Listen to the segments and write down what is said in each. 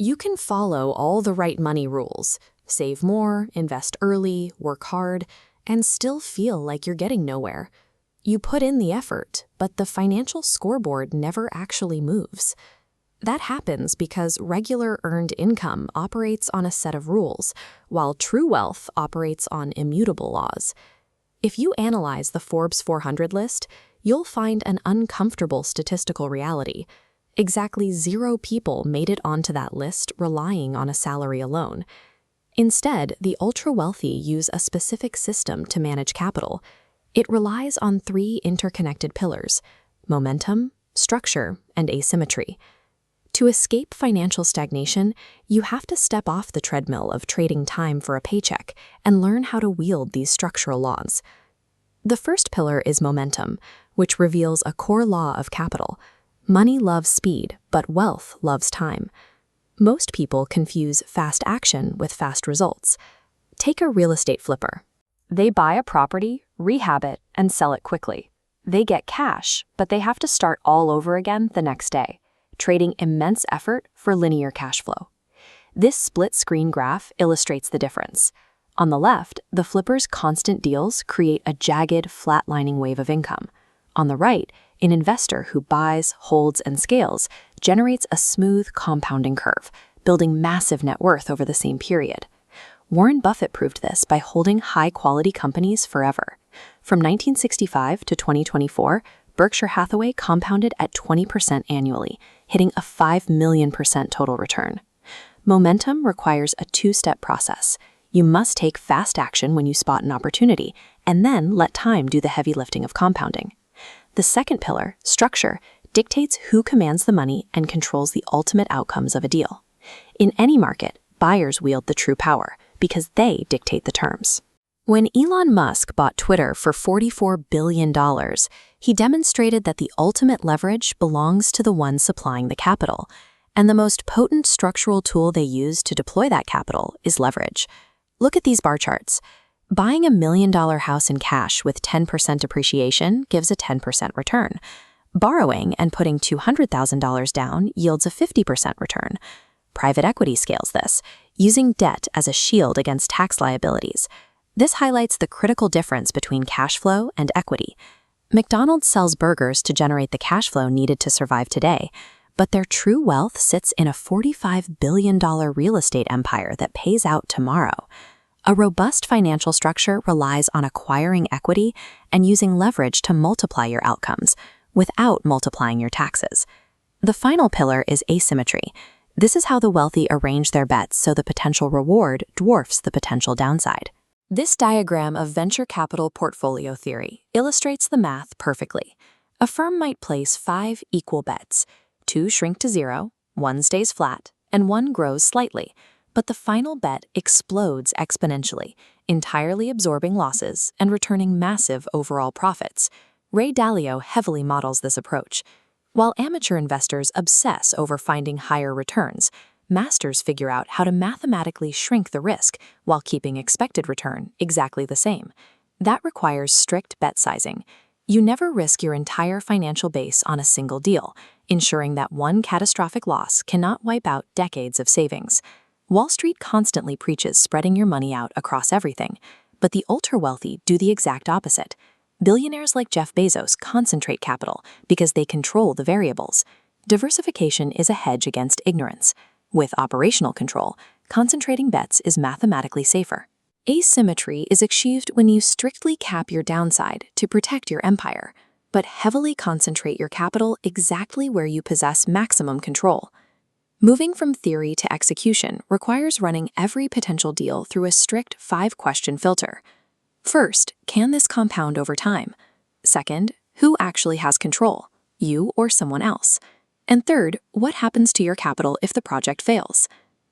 You can follow all the right money rules, save more, invest early, work hard, and still feel like you're getting nowhere. You put in the effort, but the financial scoreboard never actually moves. That happens because regular earned income operates on a set of rules, while true wealth operates on immutable laws. If you analyze the Forbes 400 list, you'll find an uncomfortable statistical reality. Exactly 0 people made it onto that list relying on a salary alone. Instead, the ultra-wealthy use a specific system to manage capital. It relies on 3 interconnected pillars: momentum, structure, and asymmetry. To escape financial stagnation, you have to step off the treadmill of trading time for a paycheck and learn how to wield these structural laws. The first pillar is momentum, which reveals a core law of capital. Money loves speed, but wealth loves time. Most people confuse fast action with fast results. Take a real estate flipper. They buy a property, rehab it, and sell it quickly. They get cash, but they have to start all over again the next day, trading immense effort for linear cash flow. This split-screen graph illustrates the difference. On the left, the flipper's constant deals create a jagged, flatlining wave of income. On the right, an investor who buys, holds, and scales generates a smooth, compounding curve, building massive net worth over the same period. Warren Buffett proved this by holding high-quality companies forever. From 1965 to 2024, Berkshire Hathaway compounded at 20% annually, hitting a 5 million% total return. Momentum requires a 2-step process. You must take fast action when you spot an opportunity, and then let time do the heavy lifting of compounding. The second pillar, structure, dictates who commands the money and controls the ultimate outcomes of a deal. In any market, buyers wield the true power because they dictate the terms. When Elon Musk bought Twitter for $44 billion, he demonstrated that the ultimate leverage belongs to the one supplying the capital, and the most potent structural tool they use to deploy that capital is leverage. Look at these bar charts. Buying a $1 million house in cash with 10% appreciation gives a 10% return. Borrowing and putting $200,000 down yields a 50% return. Private equity scales this, using debt as a shield against tax liabilities. This highlights the critical difference between cash flow and equity. McDonald's sells burgers to generate the cash flow needed to survive today, but their true wealth sits in a $45 billion real estate empire that pays out tomorrow. A robust financial structure relies on acquiring equity and using leverage to multiply your outcomes, without multiplying your taxes. The final pillar is asymmetry. This is how the wealthy arrange their bets so the potential reward dwarfs the potential downside. This diagram of venture capital portfolio theory illustrates the math perfectly. A firm might place 5 equal bets. 2 shrink to 0, 1 stays flat, and 1 grows slightly. But the final bet explodes exponentially, entirely absorbing losses and returning massive overall profits. Ray Dalio heavily models this approach. While amateur investors obsess over finding higher returns, masters figure out how to mathematically shrink the risk while keeping expected return exactly the same. That requires strict bet sizing. You never risk your entire financial base on a single deal, ensuring that one catastrophic loss cannot wipe out decades of savings. Wall Street constantly preaches spreading your money out across everything, but the ultra-wealthy do the exact opposite. Billionaires like Jeff Bezos concentrate capital because they control the variables. Diversification is a hedge against ignorance. With operational control, concentrating bets is mathematically safer. Asymmetry is achieved when you strictly cap your downside to protect your empire, but heavily concentrate your capital exactly where you possess maximum control. Moving from theory to execution requires running every potential deal through a strict 5-question filter. First, can this compound over time? Second, who actually has control, you or someone else? And third, what happens to your capital if the project fails?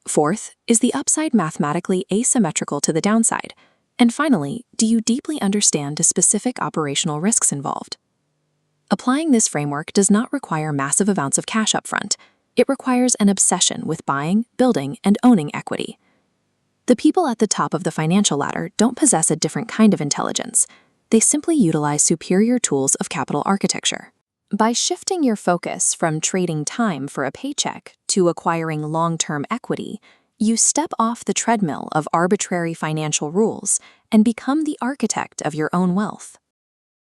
Fourth, is the upside mathematically asymmetrical to the downside? And finally, do you deeply understand the specific operational risks involved? Applying this framework does not require massive amounts of cash upfront. It requires an obsession with buying, building, and owning equity. The people at the top of the financial ladder don't possess a different kind of intelligence. They simply utilize superior tools of capital architecture. By shifting your focus from trading time for a paycheck to acquiring long-term equity, you step off the treadmill of arbitrary financial rules and become the architect of your own wealth.